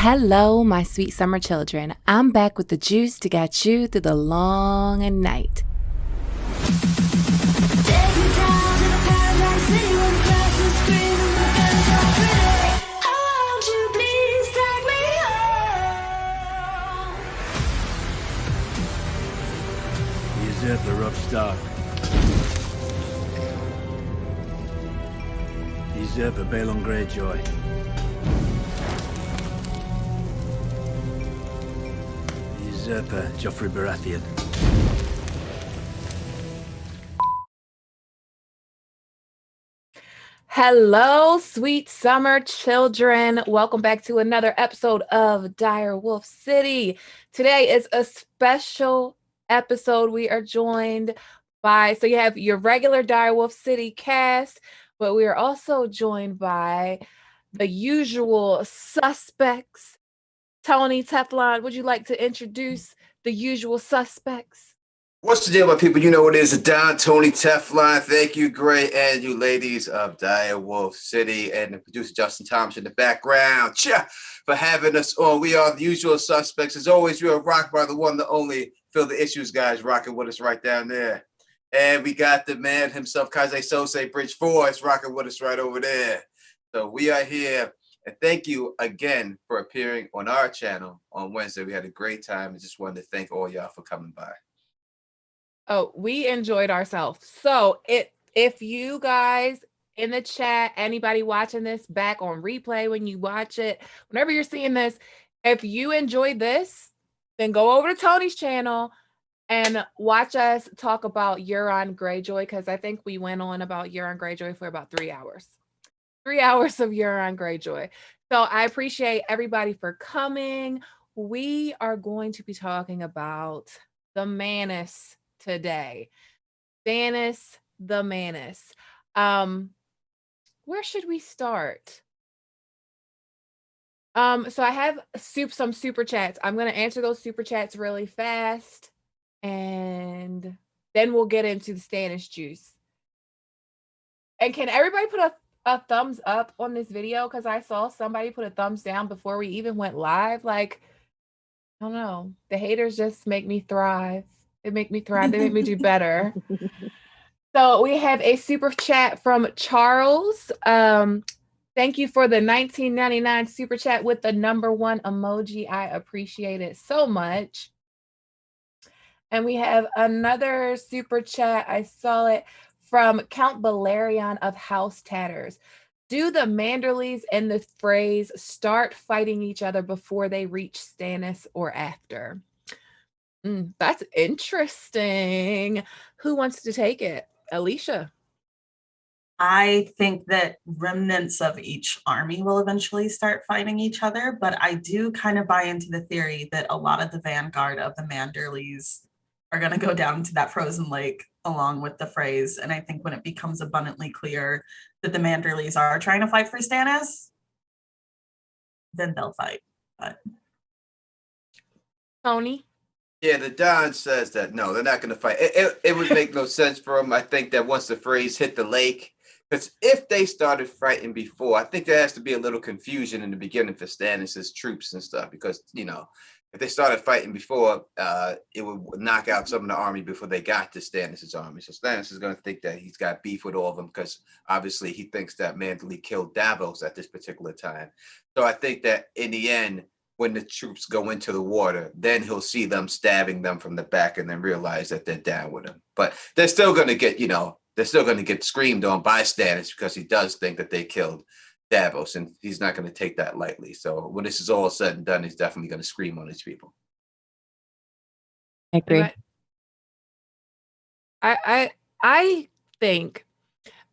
Hello, my sweet summer children. I'm back with the juice to get you through the long night. Take me down to the paradise city where the grass is green and the girls are pretty. Won't you please take me home? Usurper Upstart. Usurper Balon Greyjoy. Usurper Joffrey Baratheon. Hello, sweet summer children. Welcome back to another episode of Dire Wolf City. Today is a special episode. We are joined by, so you have your regular Dire Wolf City cast, but we are also joined by the usual suspects. Tony Teflon, would you like to introduce the usual suspects? What's the deal, my people? You know what it is. Don, Tony, Teflon. Thank you, great, and you ladies of Dire Wolf City, and the producer Justin Thomas in the background. For having us on. We are the usual suspects. As always, we are rocked by the one, the only Feel the Issues guys rocking with us right down there. And we got the man himself, Kaze Sose Bridge Force, rocking with us right over there. So we are here. And thank you again for appearing on our channel on Wednesday. We had a great time. I just wanted to thank all y'all for coming by. Oh, we enjoyed ourselves. So if you guys in the chat, anybody watching this back on replay when you watch it, whenever you're seeing this, if you enjoyed this, then go over to Tony's channel and watch us talk about Euron Greyjoy, because I think we went on about Euron Greyjoy for about 3 hours. 3 hours of Euron Greyjoy. So I appreciate everybody for coming. We are going to be talking about the Manus today. Stannis the Manus. Where should we start? So I have some super chats. I'm going to answer those super chats really fast, and then we'll get into the Stannis juice. And can everybody put a thumbs up on this video, because I saw somebody put a thumbs down before we even went live? Like, I don't know. The haters just make me thrive. They make me thrive. They make me do better. So we have a super chat from Charles. Thank you for the $19.99 super chat with the #1 emoji. I appreciate it so much. And we have another super chat. I saw it from Count Balerion of House Tatters. Do the Manderleys and the Freys start fighting each other before they reach Stannis or after? That's interesting. Who wants to take it? Alicia. I think that remnants of each army will eventually start fighting each other, but I do kind of buy into the theory that a lot of the vanguard of the Manderleys are going to go down to that frozen lake along with the Freys. And I think when it becomes abundantly clear that the Manderleys are trying to fight for Stannis, then they'll fight. But Tony? Yeah, the Don says that no, they're not going to fight. It would make no sense for them. I think that once the Freys hit the lake, because if they started fighting before, I think there has to be a little confusion in the beginning for Stannis' troops and stuff, because, you know, if they started fighting before, it would knock out some of the army before they got to Stannis' army. So Stannis is going to think that he's got beef with all of them, because obviously he thinks that Manderley killed Davos at this particular time. So I think that in the end, when the troops go into the water, then he'll see them stabbing them from the back and then realize that they're down with him. But they're still going to get, you know, they're still going to get screamed on by Stannis, because he does think that they killed Davos, and he's not going to take that lightly. So when this is all said and done, he's definitely going to scream on his people. I agree. I think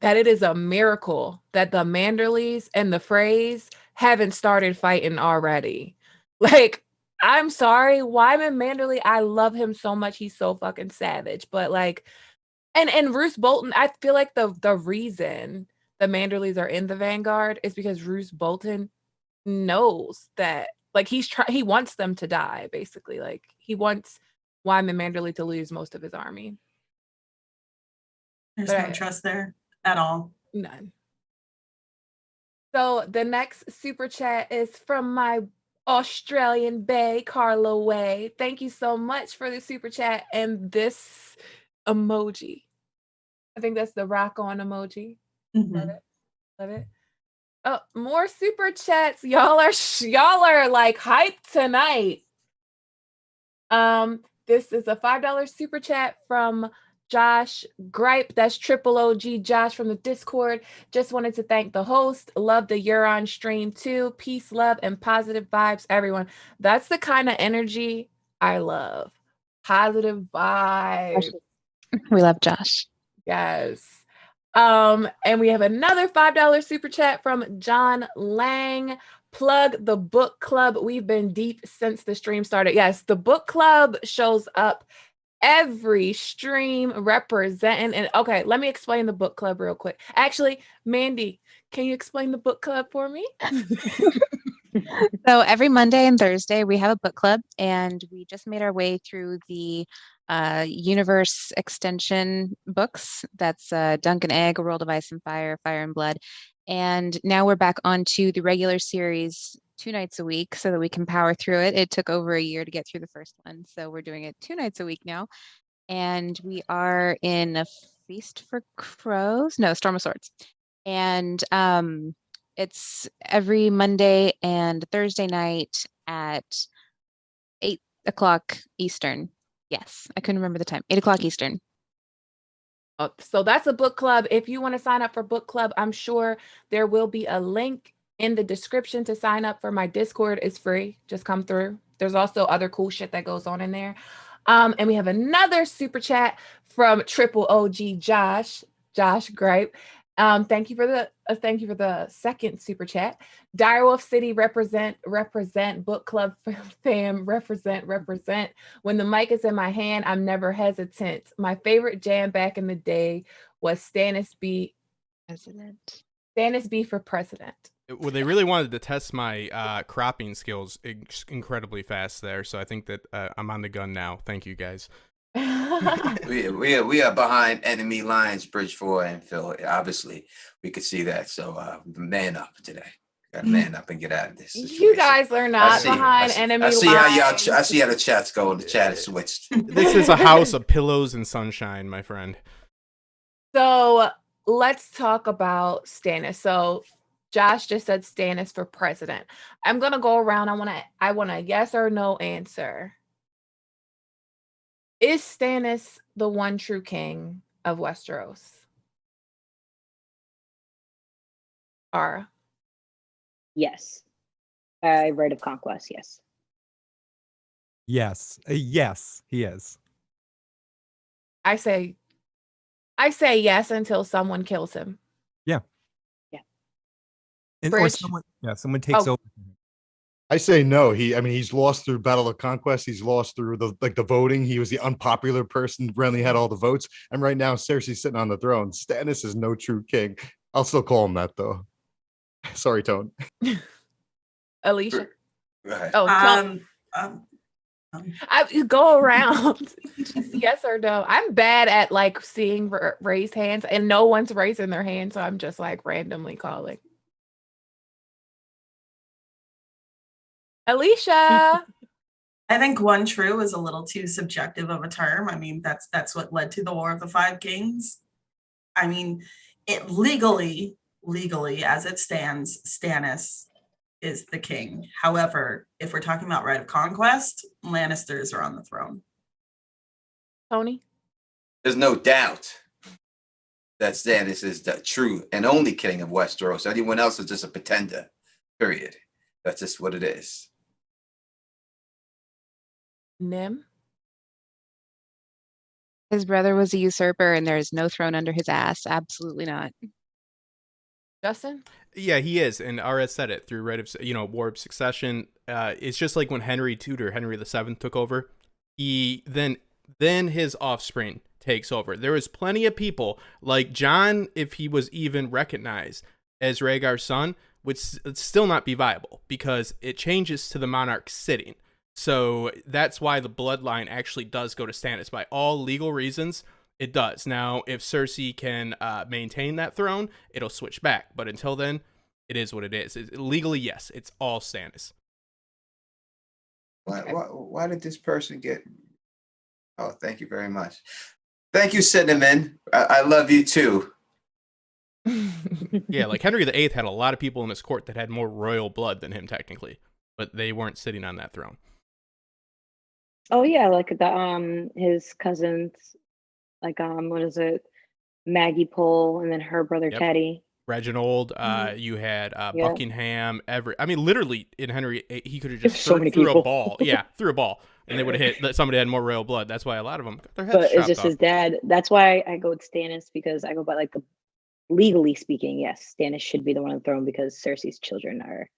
that it is a miracle that the Manderleys and the Freys haven't started fighting already. Like, I'm sorry, Wyman Manderley, I love him so much. He's so fucking savage. But like, and Roose Bolton, I feel like the reason the Manderleys are in the vanguard is because Roose Bolton knows that, like, he wants them to die, basically. Like, he wants Wyman Manderley to lose most of his army. There's no trust there at all. None. So the next super chat is from my Australian Bay, Carla Way. Thank you so much for the super chat and this emoji. I think that's the rock on emoji. Love Mhm. it. Love it. Oh, more super chats. Y'all are like hyped tonight. This is a $5 super chat from Josh Gripe. That's triple OG Josh from the Discord. Just wanted to thank the host. Love the You're on stream too. Peace, love, and positive vibes, everyone. That's the kind of energy I love. Positive vibes. We love Josh. Yes. And we have another $5 super chat from John Lang. Plug the book club. We've been deep since the stream started. Yes, the book club shows up every stream representing. And okay, let me explain the book club real quick. Actually, Mandy, can you explain the book club for me? So every Monday and Thursday, we have a book club, and we just made our way through the universe extension books. That's Dunk and Egg, A World of Ice and Fire, Fire and Blood. And now we're back onto the regular series 2 nights a week so that we can power through it. It took over a year to get through the first one, so we're doing it 2 nights a week now. And we are in a Feast for Crows, no, Storm of Swords. And it's every Monday and Thursday night at 8 o'clock Eastern. Yes, I couldn't remember the time. 8 o'clock Eastern. So that's a book club. If you want to sign up for book club, I'm sure there will be a link in the description to sign up for my Discord. It's free. Just come through. There's also other cool shit that goes on in there. And we have another super chat from triple OG Josh Gripe. Thank you for the second super chat. Direwolf City represent book club fam represent. When the mic is in my hand, I'm never hesitant. My favorite jam back in the day was Stannis B for president. Well, they really wanted to test my cropping skills incredibly fast there, so I think that I'm on the gun now. Thank you, guys. We are behind enemy lines, Bridge 4 and Phil. Obviously, we could see that. So man up today. Got to man up and get out of this situation. You guys are not behind enemy lines. I see how the chat's going. The chat is switched. This is a house of pillows and sunshine, my friend. So let's talk about Stannis. So Josh just said Stannis for president. I'm gonna go around. I want a yes or no answer. Is Stannis the one true king of Westeros? Ara. Yes. Rite of Conquest, yes. Yes. Yes, he is. I say yes until someone kills him. Yeah. Yeah. Or someone takes over. I say no. He's lost through Battle of Conquest. He's lost through the voting. He was the unpopular person, really had all the votes. And right now, Cersei's sitting on the throne. Stannis is no true king. I'll still call him that, though. Sorry, Tone. Alicia. Right. Oh, I go around. Just yes or no. I'm bad at like seeing raised hands, and no one's raising their hand, so I'm just like randomly calling. Alicia. I think one true is a little too subjective of a term. I mean, that's what led to the War of the Five Kings. I mean, it legally as it stands, Stannis is the king. However, if we're talking about Rite of Conquest, Lannisters are on the throne. Tony? There's no doubt that Stannis is the true and only king of Westeros. Anyone else is just a pretender. Period. That's just what it is. Nim? His brother was a usurper, and there is no throne under his ass. Absolutely not. Justin? Yeah, he is, and RS said it through right of War of Succession. It's just like when Henry VII took over. He then his offspring takes over. There was plenty of people like Jon, if he was even recognized as Rhaegar's son, would still not be viable because it changes to the monarch sitting. So that's why the bloodline actually does go to Stannis. By all legal reasons, it does. Now, if Cersei can maintain that throne, it'll switch back. But until then, it is what it is. Legally, yes, it's all Stannis. Why did this person get? Oh, thank you very much. Thank you, Cinnamon. I love you too. Yeah, like Henry VIII had a lot of people in his court that had more royal blood than him, technically, but they weren't sitting on that throne. Oh yeah, like his cousins, like what is it? Maggie Pole, and then her brother Yep. Teddy. Reginald, Mhm. you had Yeah. Buckingham, I mean, literally in Henry VIII, he could have just So many threw a people. ball. Yeah, threw a ball, and they would have hit that somebody had more royal blood. That's why a lot of them got their heads But it's chopped just off. his dad. That's why I go with Stannis, because I go by like the legally speaking, yes, Stannis should be the one on the throne because Cersei's children are,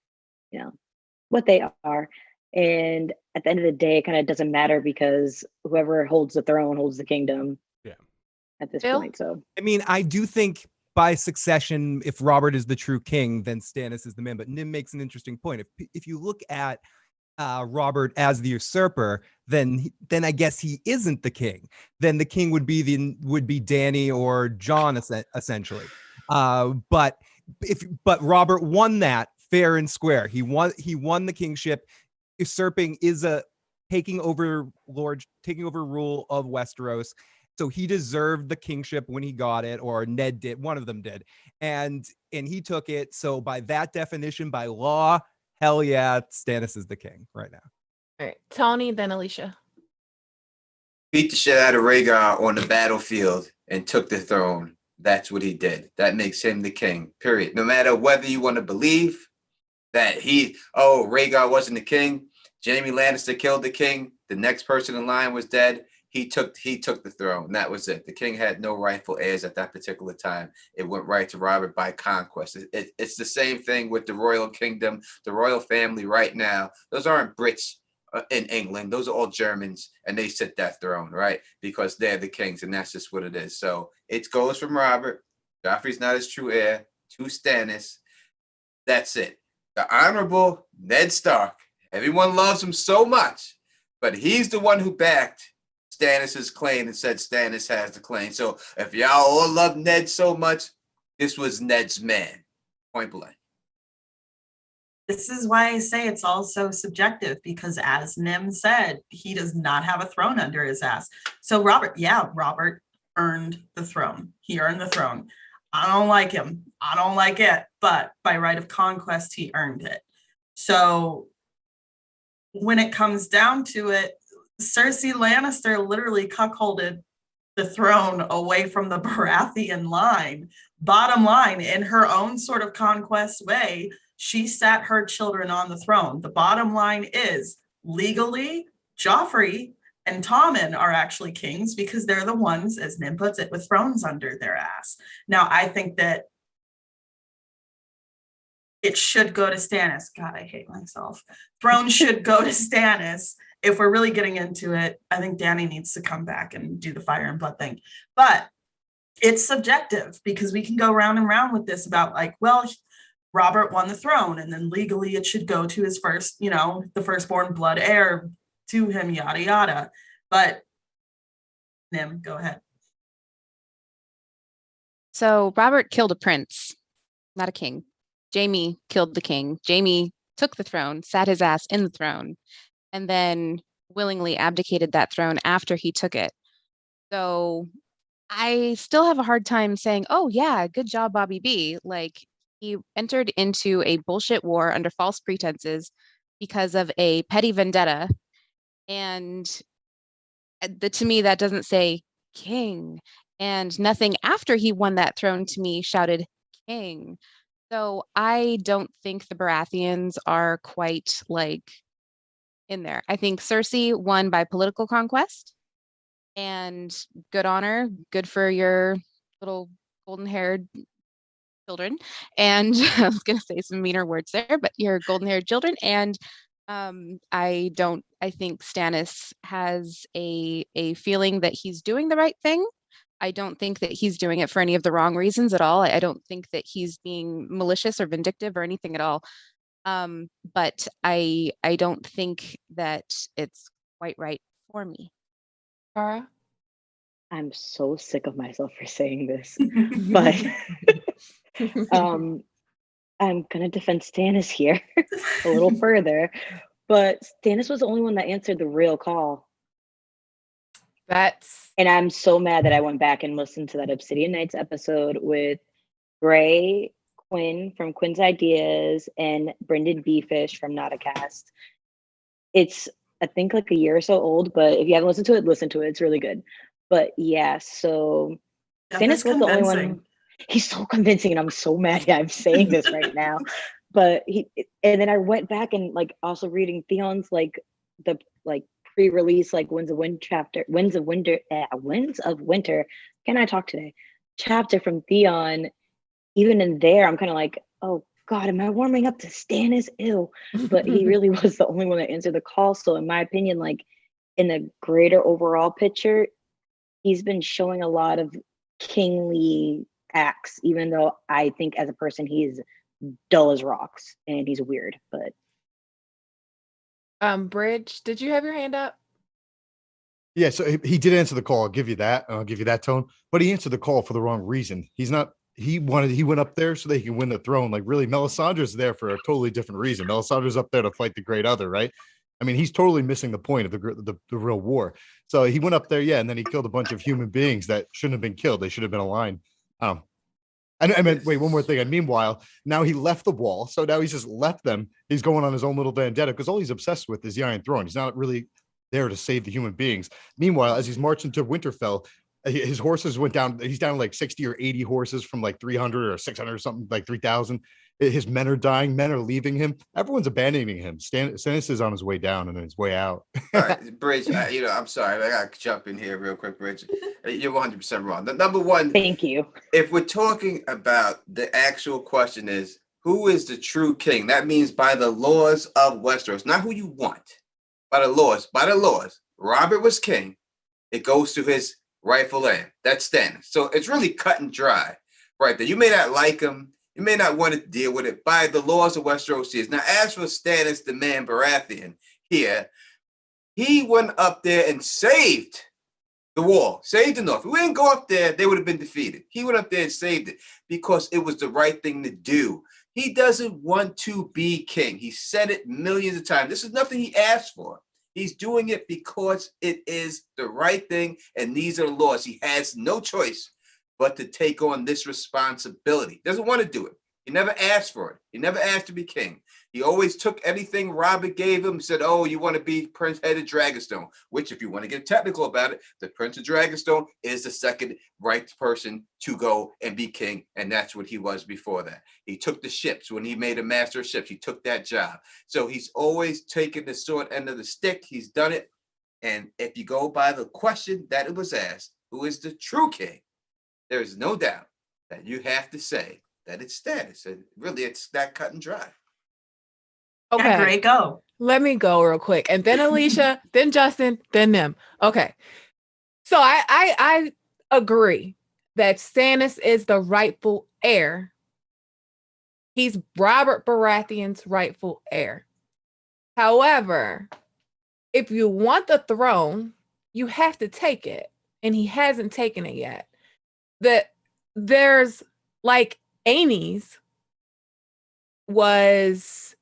what they are. And at the end of the day, it kind of doesn't matter because whoever holds the throne holds the kingdom. Yeah. At this Bill? point, so I mean, I do think by succession, if Robert is the true king, then Stannis is the man. But Nim makes an interesting point. If you look at Robert as the usurper, then I guess he isn't the king. Then the king would be Dany or Jon, essentially. But Robert won that fair and square. He won the kingship. Usurping is taking over rule of Westeros. So he deserved the kingship when he got it, or Ned did. One of them did, and he took it. So by that definition, by law, hell yeah, Stannis is the king right now. All right, Tony, then Alicia. Beat the shit out of Rhaegar on the battlefield and took the throne. That's what he did. That makes him the king. Period. No matter whether you want to believe that Rhaegar wasn't the king, Jaime Lannister killed the king, the next person in line was dead. He took the throne. That was it. The king had no rightful heirs at that particular time. It went right to Robert by conquest. It's the same thing with the royal kingdom, the royal family right now. Those aren't Brits in England. Those are all Germans, and they sit that throne, right? Because they're the kings, and that's just what it is. So it goes from Robert. Joffrey's not his true heir to Stannis. That's it. The honorable Ned Stark. Everyone loves him so much, but he's the one who backed Stannis's claim and said Stannis has the claim. So if y'all all love Ned so much, this was Ned's man. Point blank. This is why I say it's all so subjective, because as Nim said, he does not have a throne under his ass. So Robert earned the throne. He earned the throne. I don't like him. I don't like it, but by right of conquest, he earned it. So when it comes down to it, Cersei Lannister literally cuckolded the throne away from the Baratheon line. Bottom line, in her own sort of conquest way, she sat her children on the throne. The bottom line is, legally, Joffrey and Tommen are actually kings because they're the ones, as Nim puts it, with thrones under their ass. Now, I think that it should go to Stannis. God, I hate myself. Throne should go to Stannis. If we're really getting into it, I think Dany needs to come back and do the fire and blood thing. But it's subjective, because we can go round and round with this about like, well, Robert won the throne, and then legally it should go to his first, the firstborn blood heir to him, yada, yada. But Nim, go ahead. So Robert killed a prince, not a king. Jaime killed the king. Jaime took the throne, sat his ass in the throne, and then willingly abdicated that throne after he took it. So I still have a hard time saying, oh yeah, good job, Bobby B. Like, he entered into a bullshit war under false pretenses because of a petty vendetta. And to me, that doesn't say king. And nothing after he won that throne to me shouted king. So I don't think the Baratheons are quite like in there. I think Cersei won by political conquest, and good honor, good for your little golden-haired children. And I was going to say some meaner words there, but your golden-haired children. And I think Stannis has a feeling that he's doing the right thing. I don't think that he's doing it for any of the wrong reasons at all. I don't think that he's being malicious or vindictive or anything at all. But I don't think that it's quite right for me. Cara? I'm so sick of myself for saying this, but I'm gonna defend Stannis here a little further. But Stannis was the only one that answered the real call. That's And I'm so mad that I went back and listened to that Obsidian Nights episode with Gray, Quinn from Quinn's Ideas, and Brendan Beefish from Nauticast. It's, I think, like a year or so old, but if you haven't listened to it, listen to it. It's really good. But yeah, so Jeff is Stannis was the only convincing. one. He's so convincing, and I'm so mad I'm saying this right now. But and then I went back and like also reading Theon's like the like pre-release like Winds of Winter. Can I talk today? Chapter from Theon. Even in there, I'm kind of like, oh God, am I warming up to Stannis? Ew. But he really was the only one that answered the call. So in my opinion, like in the greater overall picture, he's been showing a lot of kingly acts, even though I think as a person he's dull as rocks and he's weird. But Bridge, did you have your hand up? Yeah, so he did answer the call. I'll give you that. I'll give you that tone. But he answered the call for the wrong reason. He's not. He went up there so they can win the throne. Like really, Melisandre's there for a totally different reason. Melisandre's up there to fight the great other, right? I mean, he's totally missing the point of the real war. So he went up there, yeah, and then he killed a bunch of human beings that shouldn't have been killed. They should have been aligned. And I meant, wait, one more thing. And meanwhile, now he left the wall. So now he's just left them. He's going on his own little vendetta because all he's obsessed with is the Iron Throne. He's not really there to save the human beings. Meanwhile, as he's marching to Winterfell, his horses went down. He's down like 60 or 80 horses from like 300 or 600 or something, like 3,000. His men are dying. Men are leaving him. Everyone's abandoning him. Stannis is on his way down and his way out. All right, Bridge, I'm sorry. I got to jump in here real quick, Bridge. You're 100% wrong. The number one, thank you. if we're talking about the actual question is, who is the true king? That means by the laws of Westeros, not who you want. By the laws, Robert was king. It goes to his rightful land. That's Stannis. So it's really cut and dry right there. You may not like him. You may not want to deal with it. By the laws of Westeros, he is. Now, as for Stannis, the man Baratheon here, he went up there and saved the wall, saved the North. If we didn't go up there, they would have been defeated. He went up there and saved it because it was the right thing to do. He doesn't want to be king. He said it millions of times. This is nothing he asked for. He's doing it because it is the right thing, and these are the laws. He has no choice but to take on this responsibility. Doesn't want to do it. He never asked for it. He never asked to be king. He always took anything Robert gave him, said, oh, you want to be Prince Head of Dragonstone, which, if you want to get technical about it, the Prince of Dragonstone is the second right person to go and be king, and that's what he was before that. He took the ships. When he made a master of ships, he took that job. So he's always taken the short end of the stick. He's done it. And if you go by the question that it was asked, who is the true king, there is no doubt that you have to say that it's Stannis. And really, it's that cut and dry. Okay. Yeah, Gray, go. Let me go real quick. And then Alicia, then Justin, then them. Okay. So I agree that Stannis is the rightful heir. He's Robert Baratheon's rightful heir. However, if you want the throne, you have to take it. And he hasn't taken it yet. There's like Aenys was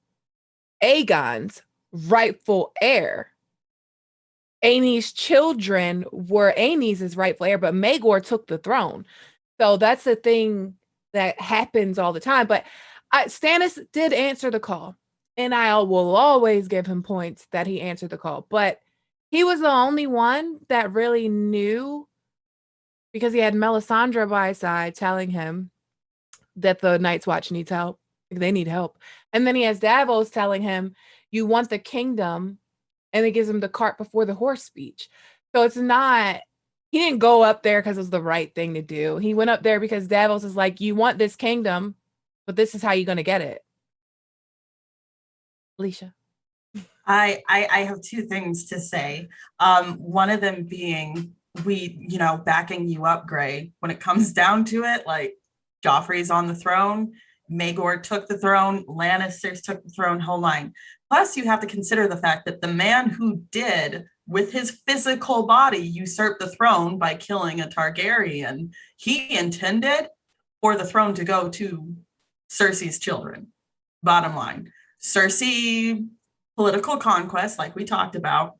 Aegon's rightful heir. Aenys' children were Aenys' rightful heir, but Maegor took the throne. So that's the thing that happens all the time. But Stannis did answer the call, and I will always give him points that he answered the call. But he was the only one that really knew, because he had Melisandre by his side telling him that the Night's Watch needs help. They need help. And then he has Davos telling him, you want the kingdom, and it gives him the cart before the horse speech. So it's not, he didn't go up there because it was the right thing to do. He went up there because Davos is like, you want this kingdom, but this is how you're going to get it. Alicia. I have two things to say. One of them being, backing you up, Gray, when it comes down to it, like Joffrey's on the throne, Maegor took the throne, Lannisters took the throne, whole line. Plus, you have to consider the fact that the man who did, with his physical body, usurp the throne by killing a Targaryen, he intended for the throne to go to Cersei's children. Bottom line, Cersei political conquest, like we talked about.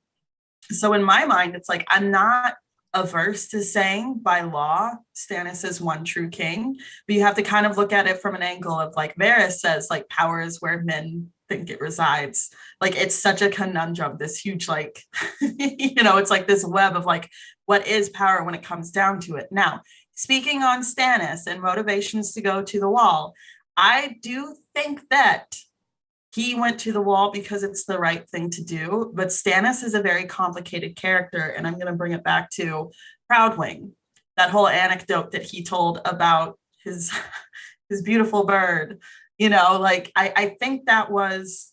So in my mind, it's like I'm not averse to saying by law Stannis is one true king, but you have to kind of look at it from an angle of like Varys says, like power is where men think it resides. Like it's such a conundrum, this huge like it's like this web of like what is power when it comes down to it. Now, speaking on Stannis and motivations to go to the wall, I do think that he went to the wall because it's the right thing to do. But Stannis is a very complicated character. And I'm going to bring it back to Proudwing, that whole anecdote that he told about his, his beautiful bird. Like I think that was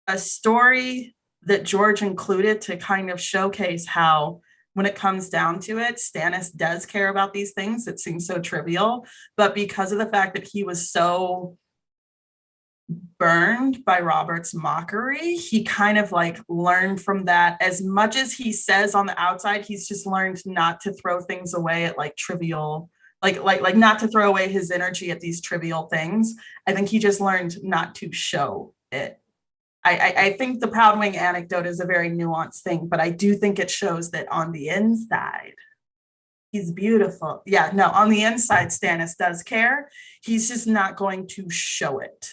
a story that George included to kind of showcase how, when it comes down to it, Stannis does care about these things that seem so trivial. But because of the fact that he was so burned by Robert's mockery, he kind of like learned from that. As much as he says on the outside, he's just learned not to throw things away at like trivial, like not to throw away his energy at these trivial things. I think he just learned not to show it. I think the Proudwing anecdote is a very nuanced thing, but I do think it shows that on the inside, he's beautiful. Yeah, no, on the inside, Stannis does care. He's just not going to show it.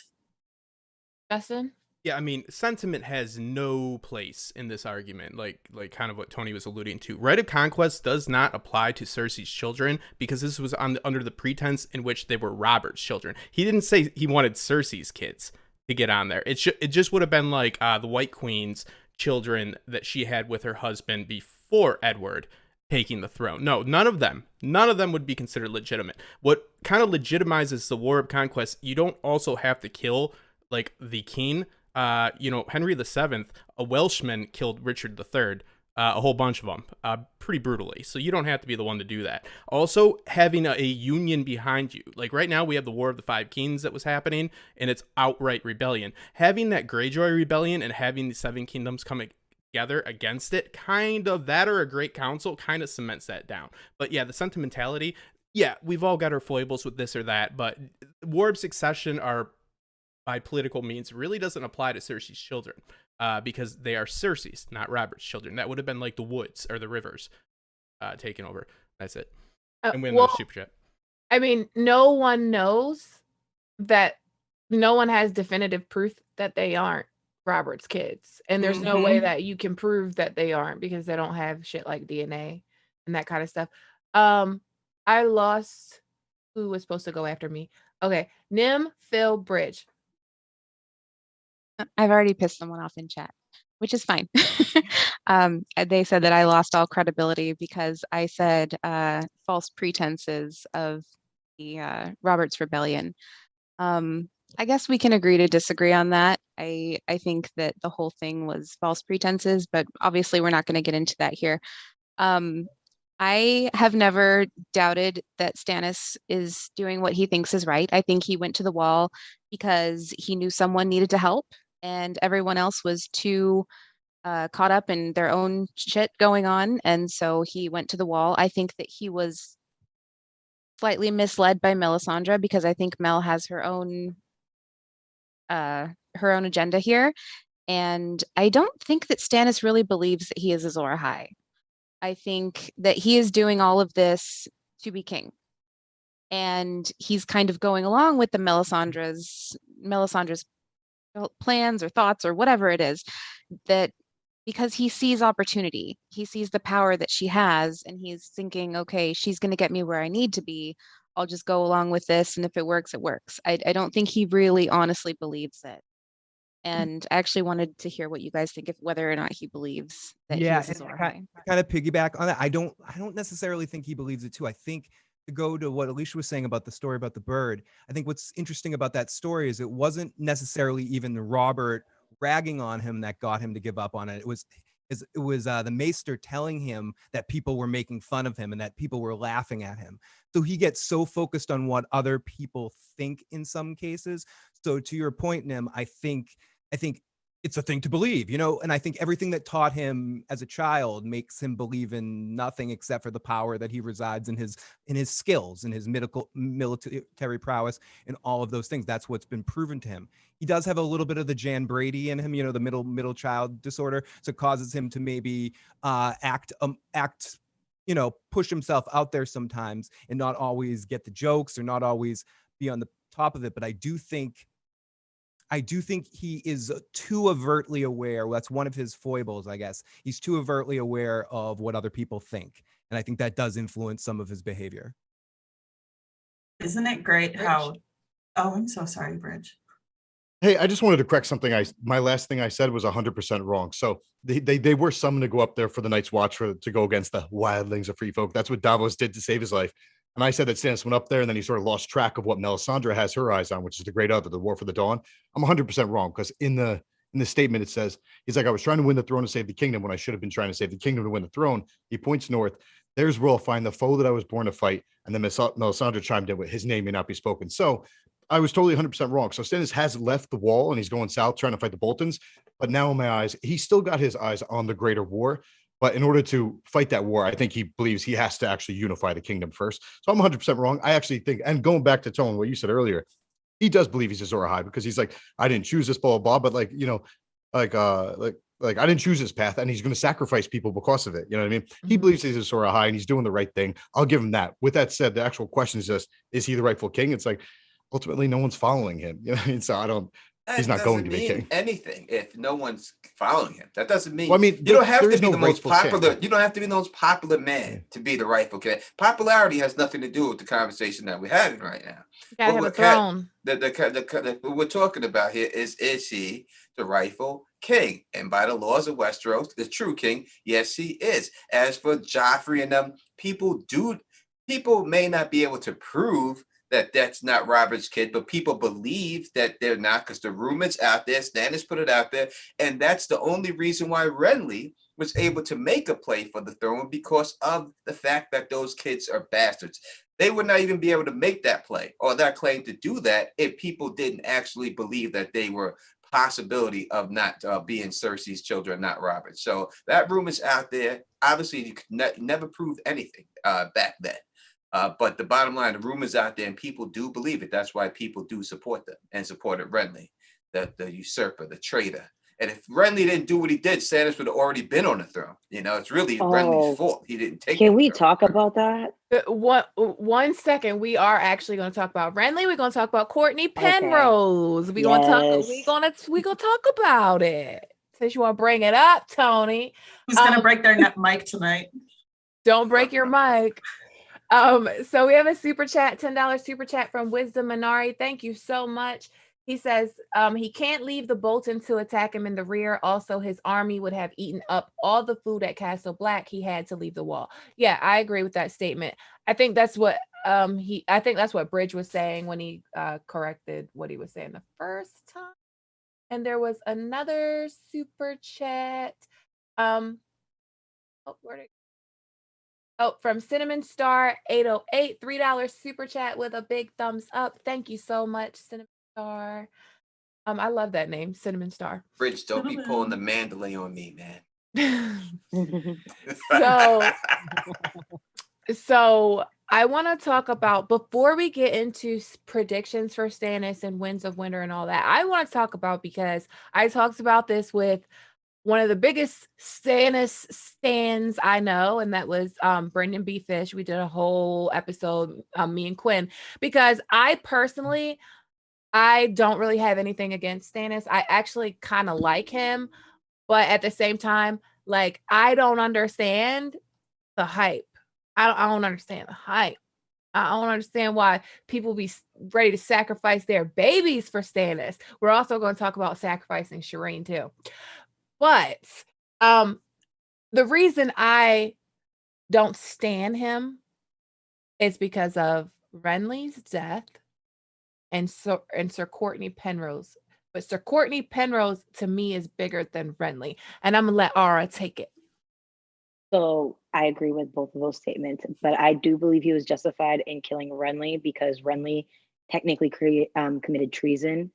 Justin? Yeah, I mean, sentiment has no place in this argument, like kind of what Tony was alluding to. Right of conquest does not apply to Cersei's children because this was under the pretense in which they were Robert's children. He didn't say he wanted Cersei's kids to get on there. It just would have been like the White Queen's children that she had with her husband before Edward taking the throne. No, none of them would be considered legitimate. What kind of legitimizes the War of Conquest, you don't also have to kill like the king. Henry VII, a Welshman, killed Richard III, a whole bunch of them, pretty brutally. So you don't have to be the one to do that. Also, having a union behind you. Like right now, we have the War of the Five Kings that was happening, and it's outright rebellion. Having that Greyjoy rebellion and having the Seven Kingdoms coming together against it, kind of that, or a great council, kind of cements that down. But yeah, the sentimentality, yeah, we've all got our foibles with this or that, but War of Succession are by political means really doesn't apply to Cersei's children because they are Cersei's, not Robert's children. That would have been like the Woods or the Rivers taking over. That's it. And win those super chat. I mean, no one knows that. No one has definitive proof that they aren't Robert's kids, and there's no way that you can prove that they aren't because they don't have shit like DNA and that kind of stuff. I lost who was supposed to go after me. Okay, Nim, Phil, Bridge. I've already pissed someone off in chat, which is fine. They said that I lost all credibility because I said false pretenses of the Robert's Rebellion. I guess we can agree to disagree on that. I think that the whole thing was false pretenses, but obviously we're not going to get into that here. I have never doubted that Stannis is doing what he thinks is right. I think he went to the wall because he knew someone needed to help, and everyone else was too caught up in their own shit going on. And so he went to the wall. I think that he was slightly misled by Melisandre because I think Mel has her own agenda here. And I don't think that Stannis really believes that he is Azor Ahai. I think that he is doing all of this to be king. And he's kind of going along with the Melisandre's plans or thoughts or whatever it is, that because he sees opportunity, he sees the power that she has, and he's thinking, okay, she's going to get me where I need to be. I'll just go along with this, and if it works, it works. I don't think he really honestly believes it. And I actually wanted to hear what you guys think, if whether or not he believes that he is Azor Ahai. Kind of piggyback on that. I don't necessarily think he believes it too. I think, to go to what Alicia was saying about the story about the bird, I think what's interesting about that story is it wasn't necessarily even Robert ragging on him that got him to give up on it. It was the Maester telling him that people were making fun of him and that people were laughing at him. So he gets so focused on what other people think in some cases. So to your point, Nim, I think it's a thing to believe, you know, and I think everything that taught him as a child makes him believe in nothing except for the power that he resides in his skills and his military prowess and all of those things. That's what's been proven to him. He does have a little bit of the Jan Brady in him, you know, the middle child disorder, so it causes him to maybe act you know, push himself out there sometimes and not always get the jokes or not always be on the top of it. But I do think he is too overtly aware. Well, that's one of his foibles, I guess. He's too overtly aware of what other people think. And I think that does influence some of his behavior. Isn't it great how, oh, I'm so sorry, Bridge. Hey, I just wanted to correct something. My last thing I said was 100% wrong. So they were summoned to go up there for the Night's Watch to go against the wildlings of free folk. That's what Davos did to save his life. And I said that Stannis went up there and then he sort of lost track of what Melisandre has her eyes on, which is the Great Other, the War for the Dawn. I'm 100% wrong because in the statement it says he's like, I was trying to win the throne to save the kingdom when I should have been trying to save the kingdom to win the throne. He points north. There's where I'll find the foe that I was born to fight. And then Melisandre chimed in with his name may not be spoken. So I was totally 100% wrong. So Stannis has left the wall and he's going south trying to fight the Boltons. But now in my eyes, he's still got his eyes on the greater war. But in order to fight that war, I think he believes he has to actually unify the kingdom first. So I'm 100% wrong. I actually think, and going back to Tone, what you said earlier, he does believe he's Azor Ahai because he's like, I didn't choose this, blah, blah, blah. But like, you know, like I didn't choose this path and he's going to sacrifice people because of it. You know what I mean? He believes he's Azor Ahai and he's doing the right thing. I'll give him that. With that said, the actual question is just, is he the rightful king? It's like, ultimately no one's following him. You know what I mean? So he's not going to be king. Anything if no one's following him. That doesn't mean, well, I mean, you don't have to be no the most popular. king. You don't have to be the most popular man to be the rightful king. Popularity has nothing to do with the conversation that we're having right now. You gotta have a throne. What we're talking about here is he the rightful king? And by the laws of Westeros, the true king, yes, he is. As for Joffrey and them, people may not be able to prove that that's not Robert's kid, but people believe that they're not because the rumors out there, Stannis put it out there, and that's the only reason why Renly was able to make a play for the throne because of the fact that those kids are bastards. They would not even be able to make that play or that claim to do that if people didn't actually believe that they were possibility of not being Cersei's children, not Robert. So that rumor's out there. Obviously, you could never prove anything back then. But the bottom line, the rumors out there, and people do believe it. That's why people do support them and supported Renly, the usurper, the traitor. And if Renly didn't do what he did, Stannis would have already been on the throne. You know, it's really Renly's fault. He didn't take. Can we talk about that? One second, we are actually going to talk about Renly. We're going to talk about Courtney Penrose. We're going to talk about it. Since you want to bring it up, Tony. Who's going to break their mic tonight? Don't break your mic. So we have a super chat, $10 super chat from Wisdom Minari. Thank you so much. He says he can't leave the Bolton to attack him in the rear. Also, his army would have eaten up all the food at Castle Black. He had to leave the wall. Yeah, I agree with that statement. I think that's what Bridge was saying when he corrected what he was saying the first time. And there was another super chat. From Cinnamon Star 808, $3 super chat with a big thumbs up. Thank you so much, Cinnamon Star. I love that name, Cinnamon Star. Bridge, don't be pulling the Mandalay on me, man. So I want to talk about, before we get into predictions for Stannis and Winds of Winter and all that, I want to talk about, because I talked about this with one of the biggest Stannis stans I know, and that was Brendan B. Fish. We did a whole episode, me and Quinn, because I personally, I don't really have anything against Stannis. I actually kind of like him, but at the same time, like, I don't understand the hype. I don't understand the hype. I don't understand why people be ready to sacrifice their babies for Stannis. We're also going to talk about sacrificing Shireen too. But the reason I don't stan him is because of Renly's death and Sir Courtney Penrose. But Sir Courtney Penrose to me is bigger than Renly, and I'm gonna let Ara take it. So I agree with both of those statements, but I do believe he was justified in killing Renly because Renly technically committed treason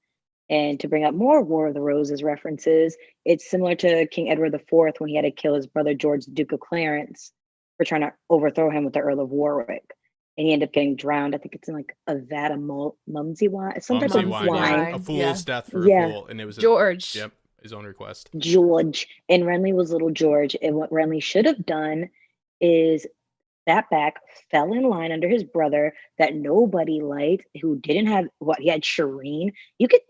And to bring up more War of the Roses references, it's similar to King Edward IV when he had to kill his brother George, Duke of Clarence, for trying to overthrow him with the Earl of Warwick. And he ended up getting drowned. I think it's in like a vat of mumsy wine. It's some type Mumsy of wine, wine. yeah. A fool's Yeah. death for Yeah. a fool, and it was George. Yep, his own request. George. And Renly was little George. And what Renly should have done is sat back, fell in line under his brother that nobody liked, who didn't have what he had Shireen. You could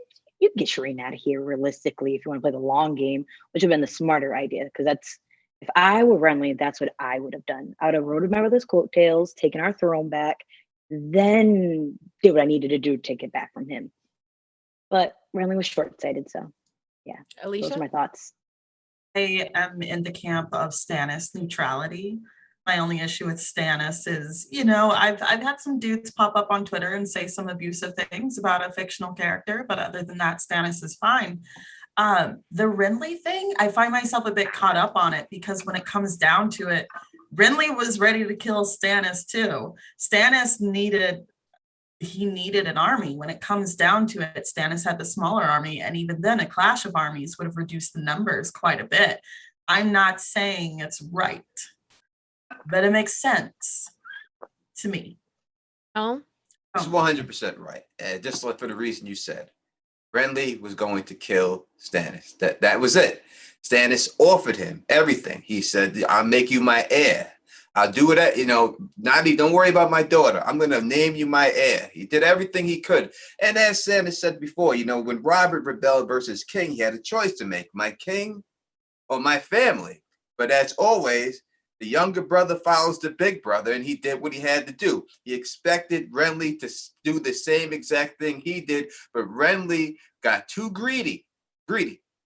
get Shireen out of here realistically if you want to play the long game, which would have been the smarter idea. Because that's if I were Renly, that's what I would have done. I would have rode my brother's coattails, taken our throne back, then did what I needed to do to take it back from him. But Renly was short-sighted, so yeah. Alicia? Those are my thoughts. I am in the camp of Stannis neutrality. My only issue with Stannis is, I've had some dudes pop up on Twitter and say some abusive things about a fictional character, but other than that, Stannis is fine. The Renly thing, I find myself a bit caught up on it because when it comes down to it, Renly was ready to kill Stannis too. Stannis needed an army. When it comes down to it, Stannis had the smaller army, and even then a clash of armies would have reduced the numbers quite a bit. I'm not saying it's right, but it makes sense to me. Oh, It's 100% right. And just like for the reason you said, Renly was going to kill Stannis. That was it. Stannis offered him everything. He said, "I'll make you my heir. I'll do it. Don't worry about my daughter. I'm going to name you my heir." He did everything he could. And as Stannis said before, when Robert rebelled versus King, he had a choice to make: my king or my family. But as always, the younger brother follows the big brother, and he did what he had to do. He expected Renly to do the same exact thing he did, but Renly got too greedy.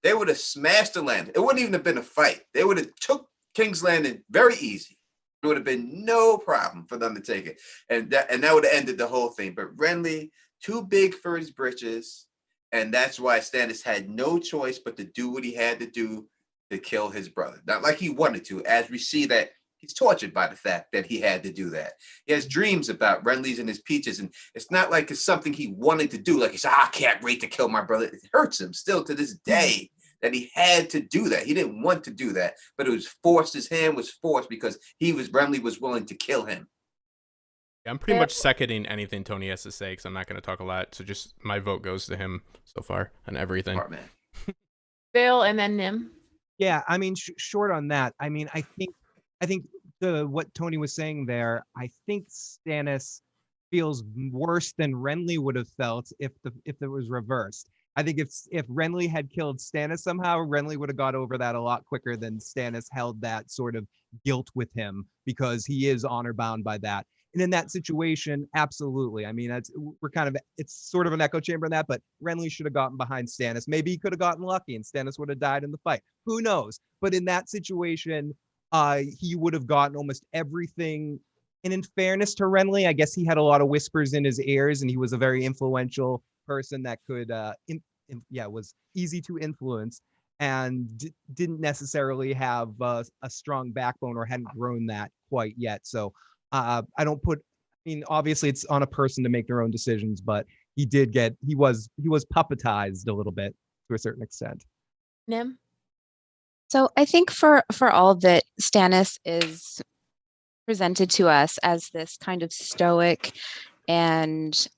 They would have smashed the land. It wouldn't even have been a fight. They would have took King's Landing very easy. It would have been no problem for them to take it. And that would have ended the whole thing. But Renly, too big for his britches, and that's why Stannis had no choice but to do what he had to do to kill his brother. Not like he wanted to, as we see that he's tortured by the fact that he had to do that. He has dreams about Renly's and his peaches, and it's not like it's something he wanted to do. Like he said, "I can't wait to kill my brother." It hurts him still to this day that he had to do that. He didn't want to do that, but it was forced. His hand was forced because Renly was willing to kill him. I'm pretty much seconding anything Tony has to say because I'm not going to talk a lot. So just my vote goes to him so far on everything. Smart man. Bill and then Nim. Yeah, I mean, short on that. I mean, I think what Tony was saying there. I think Stannis feels worse than Renly would have felt if it was reversed. I think if Renly had killed Stannis somehow, Renly would have got over that a lot quicker than Stannis held that sort of guilt with him because he is honor bound by that. And in that situation, absolutely. I mean, it's sort of an echo chamber in that, but Renly should have gotten behind Stannis. Maybe he could have gotten lucky and Stannis would have died in the fight. Who knows? But in that situation, he would have gotten almost everything. And in fairness to Renly, I guess he had a lot of whispers in his ears and he was a very influential person that could, was easy to influence and didn't necessarily have a strong backbone or hadn't grown that quite yet. So obviously it's on a person to make their own decisions, but he was puppetized a little bit to a certain extent. Nim? So I think for all that Stannis is presented to us as this kind of stoic and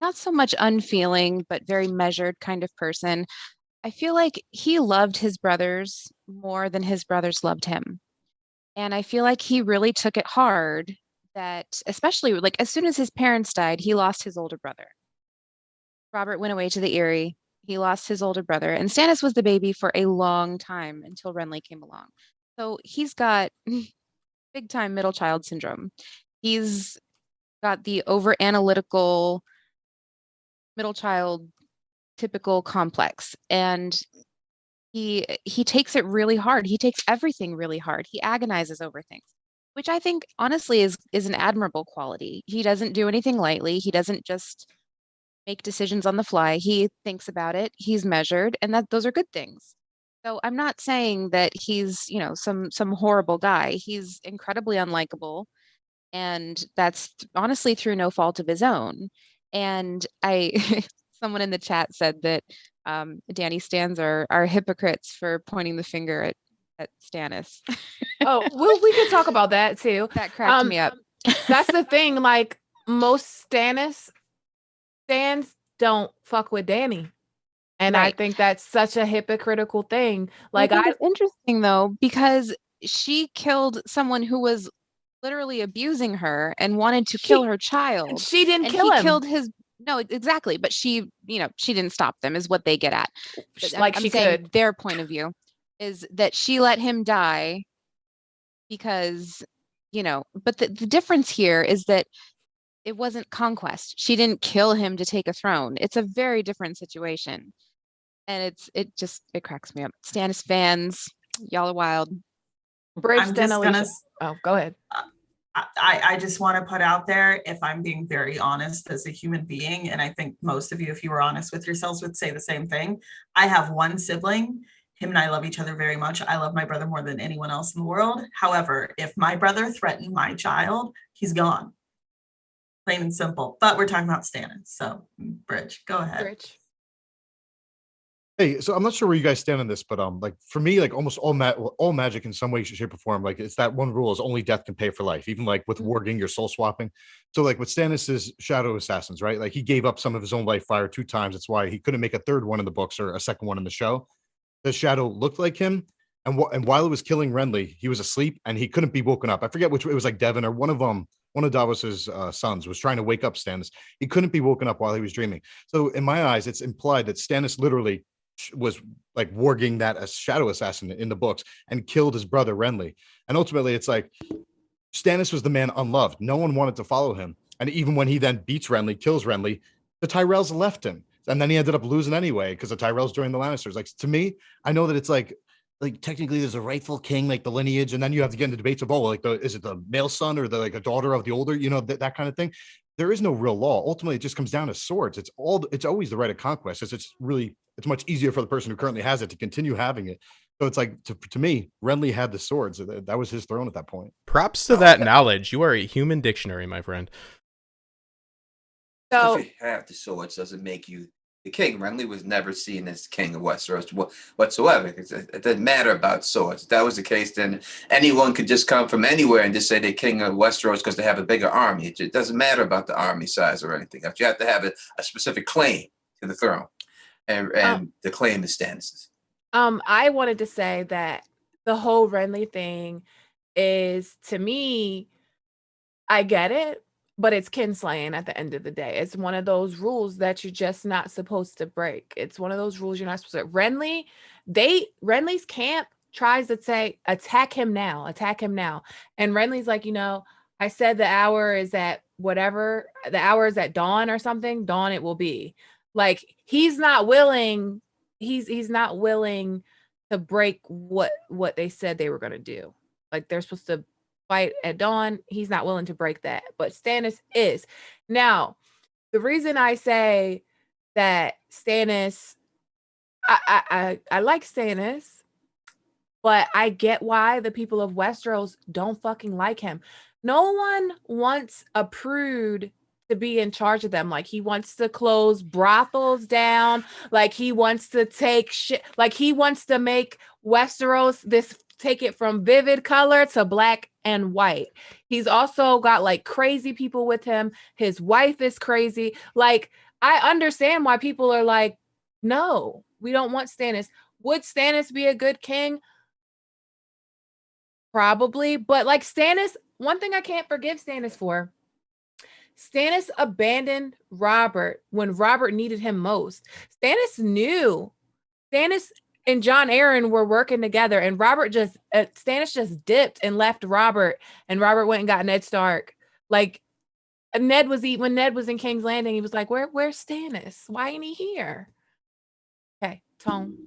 not so much unfeeling, but very measured kind of person, I feel like he loved his brothers more than his brothers loved him. And I feel like he really took it hard that, especially like as soon as his parents died, he lost his older brother. Robert went away to the Eyrie. He lost his older brother, and Stannis was the baby for a long time until Renly came along. So he's got big time middle child syndrome. He's got the over analytical middle child typical complex, and he takes it really hard. He takes everything really hard. He agonizes over things, which I think honestly is an admirable quality. He doesn't do anything lightly. He doesn't just make decisions on the fly. He thinks about it. He's measured, and those are good things. So I'm not saying that he's, some horrible guy. He's incredibly unlikable, and that's honestly through no fault of his own. And Someone in the chat said that Danny stans are hypocrites for pointing the finger at Stannis. Oh, well, we could talk about that too. That cracked me up. That's the thing. Like most Stannis stands don't fuck with Danny. And I Right. think that's such a hypocritical thing. Like I think it's interesting though, because she killed someone who was literally abusing her and wanted to kill her child. she didn't And kill he him. killed his no, exactly. But she didn't stop them, is what they get at. Like I'm she saying could. their point of view is that she let him die because, but the difference here is that it wasn't conquest. She didn't kill him to take a throne. It's a very different situation. And it cracks me up. Stannis fans, y'all are wild. Bridge, I'm then just Alicia. gonna Oh, go ahead. I just want to put out there, if I'm being very honest as a human being, and I think most of you, if you were honest with yourselves, would say the same thing. I have one sibling. Him and I love each other very much. I love my brother more than anyone else in the world. However, if my brother threatened my child, he's gone. Plain and simple. But we're talking about Stannis. So, Bridge, go ahead. Bridge. Hey, so I'm not sure where you guys stand on this, but like for me, like almost all magic in some way, shape, or form, like it's that one rule is only death can pay for life. Even like with warging, you're soul swapping. So like with Stannis's shadow assassins, right? Like he gave up some of his own life fire 2 times. That's why he couldn't make a third one in the books or a second one in the show. The shadow looked like him, and while it was killing Renly, he was asleep and he couldn't be woken up. I forget which, it was like Devon or one of Davos's sons was trying to wake up Stannis. He couldn't be woken up while he was dreaming. So in my eyes, it's implied that Stannis literally was like warging that as shadow assassin in the books and killed his brother Renly. And ultimately, it's like Stannis was the man unloved. No one wanted to follow him. And even when he then beats Renly, kills Renly, the Tyrells left him. And then he ended up losing anyway because the Tyrells joined the Lannisters. Like to me, I know that it's like technically there's a rightful king, like the lineage, and then you have to get into debates of is it the male son or like a daughter of the older, that kind of thing. There is no real law. Ultimately, it just comes down to swords. It's always the right of conquest. It's much easier for the person who currently has it to continue having it. So it's like to me, Renly had the swords. That was his throne at that point. Props to that knowledge. You are a human dictionary, my friend. So if you have the swords, doesn't make you the king. Renly was never seen as king of Westeros whatsoever. It doesn't matter about swords. If that was the case, then anyone could just come from anywhere and just say they're king of Westeros because they have a bigger army. It doesn't matter about the army size or anything else. You have to have a specific claim to the throne. And the claim is Stannis's. I wanted to say that the whole Renly thing is, to me, I get it, but it's kinslaying at the end of the day. It's one of those rules that you're just not supposed to break. It's one of those rules you're not supposed to. Renly's camp tries to say, attack him now. And Renly's like, I said the hour is at whatever, the hour is at dawn or something. Dawn it will be. Like he's not willing to break what they said they were going to do. Like they're supposed to fight at dawn. He's not willing to break that, but Stannis is. Now, the reason I say that Stannis, I like Stannis, but I get why the people of Westeros don't fucking like him. No one wants a prude to be in charge of them. Like he wants to close brothels down. Like he wants to take shit. Like he wants to make Westeros take it from vivid color to black and white. He's also got like crazy people with him. His wife is crazy. Like I understand why people are like, no, we don't want Stannis. Would Stannis be a good king? Probably. But like Stannis, one thing I can't forgive Stannis for, Stannis abandoned Robert when Robert needed him most. Stannis knew. Stannis and Jon Arryn were working together, and Stannis just dipped and left Robert, and Robert went and got Ned Stark. Like when Ned was in King's Landing, he was like, "Where's Stannis? Why ain't he here?" Okay, Tone.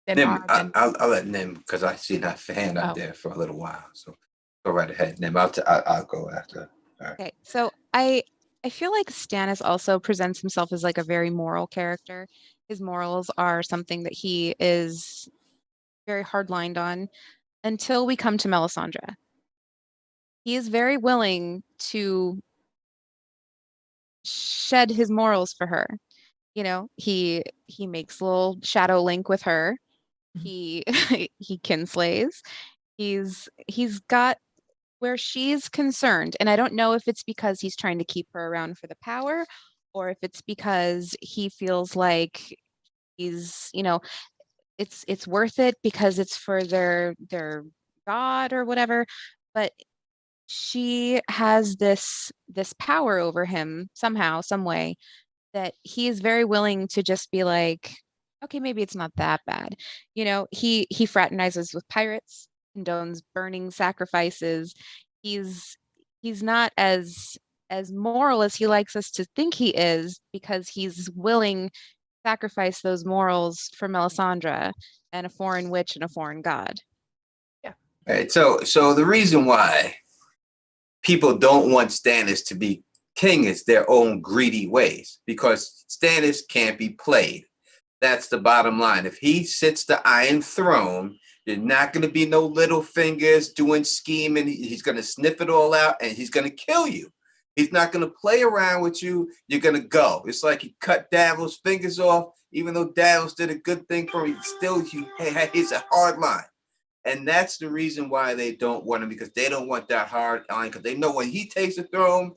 Nim, I'll let Nim because I see that fan out there for a little while. So go right ahead, Nim. I'll go after. All right. Okay, so I feel like Stannis also presents himself as like a very moral character. His morals are something that he is very hard-lined on until we come to Melisandre. He is very willing to shed his morals for her. He makes a little shadow link with her. He he kinslays. He's got where she's concerned, and I don't know if it's because he's trying to keep her around for the power, or if it's because he feels like he's, it's worth it because it's for their god or whatever. But she has this power over him somehow, some way, that he is very willing to just be like, okay, maybe it's not that bad. He fraternizes with pirates, condones burning sacrifices. He's he's not as moral as he likes us to think he is, because he's willing to sacrifice those morals for Melisandre and a foreign witch and a foreign god. Yeah. All right. So the reason why people don't want Stannis to be king is their own greedy ways, because Stannis can't be played. That's the bottom line. If he sits the Iron Throne, there's not going to be no little fingers doing scheming. He's going to sniff it all out, and he's going to kill you. He's not going to play around with you. You're going to go. It's like he cut Davos' fingers off. Even though Davos did a good thing for him, he's a hard line. And that's the reason why they don't want him, because they don't want that hard line, because they know when he takes the throne,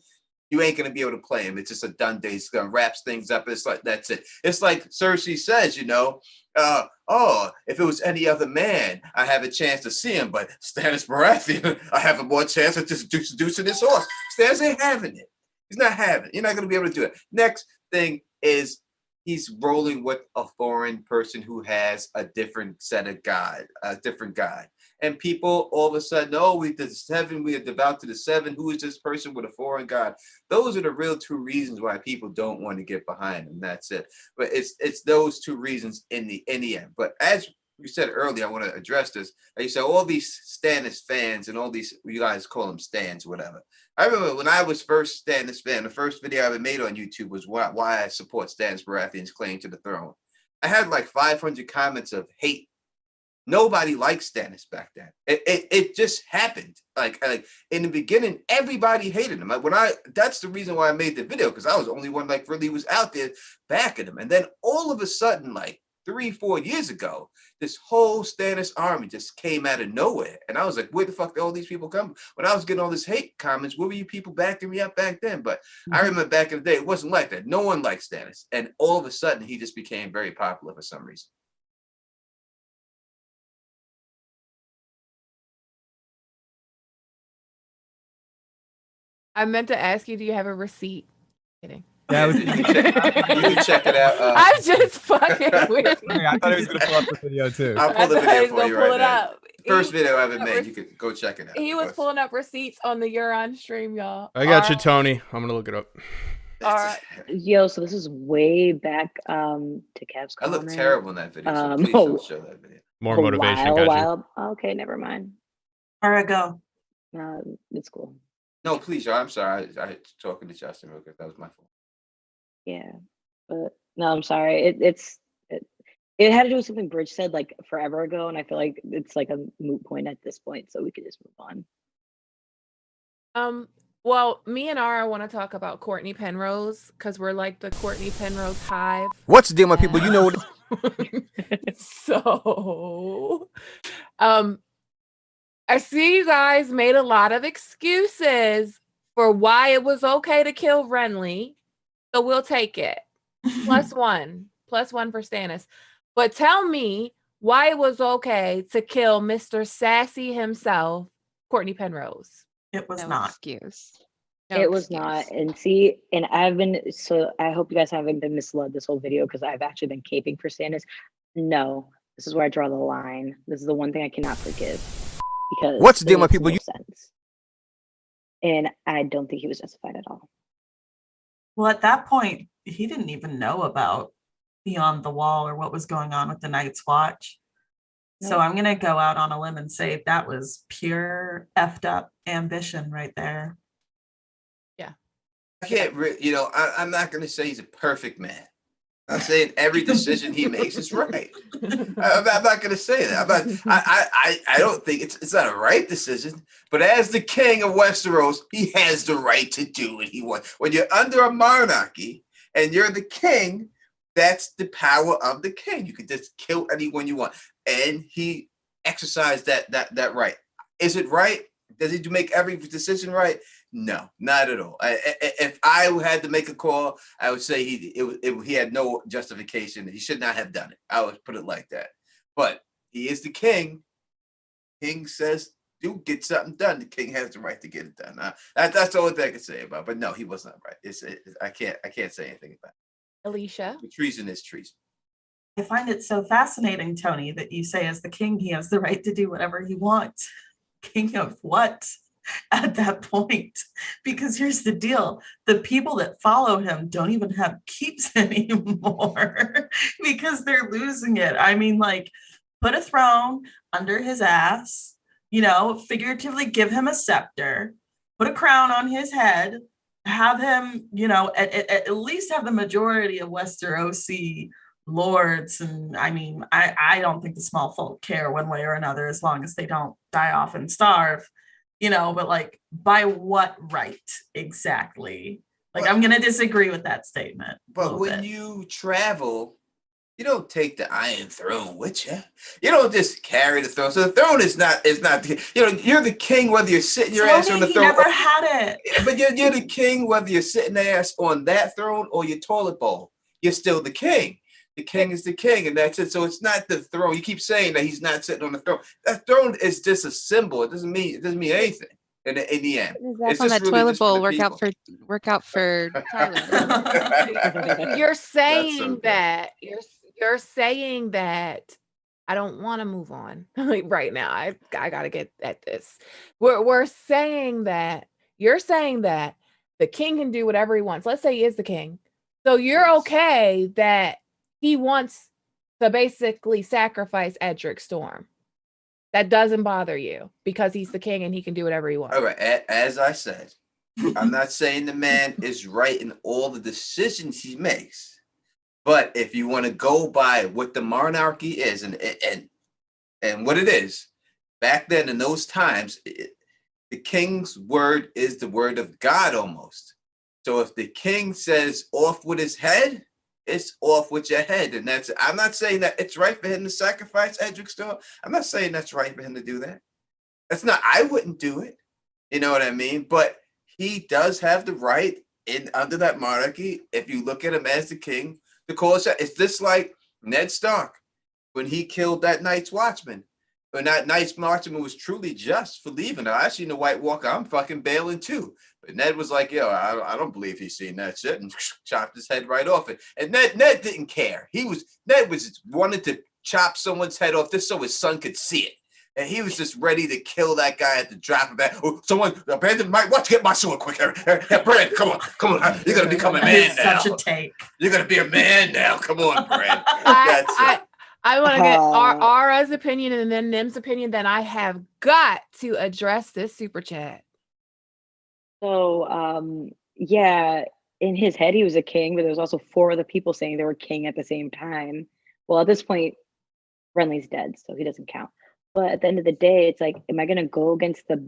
you ain't going to be able to play him. It's just a done day. He's going to wrap things up. It's like, that's it. It's like Cersei says, if it was any other man, I have a chance to see him, but Stannis Baratheon, I have a more chance of just seducing this horse. Stannis ain't having it. He's not having it. You're not going to be able to do it. Next thing is, he's rolling with a foreign person who has a different set of a different God. And people all of a sudden, we did 7, we are devout to the 7. Who is this person with a foreign God? Those are the real 2 reasons why people don't want to get behind him. That's it. But it's those 2 reasons in the end. But as you said earlier, I want to address this. Like you said, all these Stannis fans and all these, you guys call them Stans, whatever. I remember when I was first Stannis fan, the first video I ever made on YouTube was why I support Stannis Baratheon's claim to the throne. I had like 500 comments of hate. Nobody liked Stannis back then. It just happened. Like in the beginning, everybody hated him. That's the reason why I made the video, because I was the only one like really was out there backing him. And then all of a sudden, like 3-4 years ago, this whole Stannis army just came out of nowhere. And I was like, where the fuck did all these people come? When I was getting all this hate comments, where were you people backing me up back then? But I remember back in the day, it wasn't like that. No one liked Stannis. And all of a sudden, he just became very popular for some reason. I meant to ask you, do you have a receipt? Kidding. Yeah, you can check it out. I'm just fucking with you. I thought he was going to pull up the video too. I'll pull the video for you right now. Up. First video I ever made. You can go check it out. He was pulling up receipts on the Euron stream, y'all. I got you, Tony. I'm gonna look it up. All right. Yo, so this is way back to Cav's I look comment. terrible in that video, so please don't show that video. More motivation, got you. Okay, never mind. All right, go. It's cool. No, please, y'all. I'm sorry. I was talking to Justin real quick. That was my fault. Yeah, but no, I'm sorry. It had to do with something Bridge said like forever ago, and I feel like it's like a moot point at this point, so we could just move on. Well, me and Ara want to talk about Courtney Penrose, because we're like the Courtney Penrose hive. What's the deal, my people? You know what? So, I see you guys made a lot of excuses for why it was okay to kill Renly, so we'll take it. +1 for Stannis. But tell me why it was okay to kill Mr. Sassy himself, Courtney Penrose. It was No not. excuse. It was not. And see, and I hope you guys haven't been misled this whole video, because I've actually been caping for Stannis. No, this is where I draw the line. This is the one thing I cannot forgive, because What's the deal, it my makes people? no sense. And I don't think he was justified at all. Well, at that point, he didn't even know about Beyond the Wall or what was going on with the Night's Watch. So No. I'm going to go out on a limb and say that was pure effed up ambition right there. I can't, I'm not going to say he's a perfect man. I'm saying every decision he makes is right. I'm not going to say that. I don't think it's not a right decision. But as the king of Westeros, he has the right to do what he wants. When you're under a monarchy and you're the king, that's the power of the king. You can just kill anyone you want, and he exercised that right. Is it right? Does he make every decision right? No, not at all. If I had to make a call, I would say he had no justification. He should not have done it. I would put it like that. But he is the king. King says, "Do get something done." The king has the right to get it done. That's the only thing I can say about it. But no, he was not right. I can't say anything about it. Alicia. Treason is treason. I find it so fascinating, Tony, that you say as the king, he has the right to do whatever he wants. King of what at that point? Because here's the deal. The people that follow him don't even have keeps anymore because they're losing it. I mean, like, put a throne under his ass, figuratively give him a scepter, put a crown on his head, have him, at least have the majority of Westerosi lords. And I mean, I don't think the small folk care one way or another as long as they don't die off and starve, but like, by what right exactly? Like, I'm going to disagree with that statement. But when you travel, you don't take the Iron Throne with you. You don't just carry the throne. So the throne is not, you're the king whether you're sitting your ass on the throne. He never had it. But you're the king whether you're sitting your ass on that throne or your toilet bowl. You're still the king. The king is the king, and that's it. So it's not the throne. You keep saying that he's not sitting on the throne. That throne is just a symbol. It doesn't mean anything in the end. That's on that really toilet bowl workout for Tyler. You're saying that you're saying that I don't want to move on like right now. I gotta get at this. We're saying that you're saying that the king can do whatever he wants. Let's say he is the king. So you're okay that he wants to basically sacrifice Edric Storm. That doesn't bother you because he's the king and he can do whatever he wants. All right. As I said, I'm not saying the man is right in all the decisions he makes. But if you want to go by what the monarchy is and what it is, back then in those times, the king's word is the word of God almost. So if the king says off with his head, it's off with your head. And I'm not saying that it's right for him to sacrifice Edric Storm. I'm not saying that's right for him to do that. I wouldn't do it. You know what I mean? But he does have the right under that monarchy, if you look at him as the king, to call it. It's just like Ned Stark when he killed that Night's Watchman. When that Night's Watchman was truly just for leaving. Now, I seen the White Walker. I'm fucking bailing too. But Ned was like, yo, I don't believe he's seen that shit, and chopped his head right off it. And Ned didn't care. Ned wanted to chop someone's head off just so his son could see it. And he was just ready to kill that guy at the drop of that. Oh, someone, Brandon, watch, get my sword quick. Brandon, come on. You're going to become a man now. Such a take. You're going to be a man now. Come on, Brandon. I want to get Ara's opinion and then Nim's opinion. Then I have got to address this super chat. So, yeah, in his head, he was a king, but there was also 4 other people saying they were king at the same time. Well, at this point, Renly's dead, so he doesn't count. But at the end of the day, it's like, am I going to go against the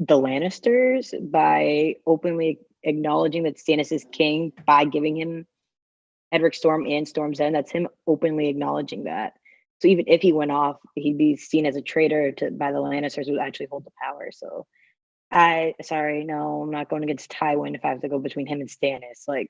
Lannisters by openly acknowledging that Stannis is king by giving him Edric Storm and Storm's End? That's him openly acknowledging that. So even if he went off, he'd be seen as a traitor by the Lannisters who actually hold the power. So I'm not going against Tywin if I have to go between him and Stannis. Like,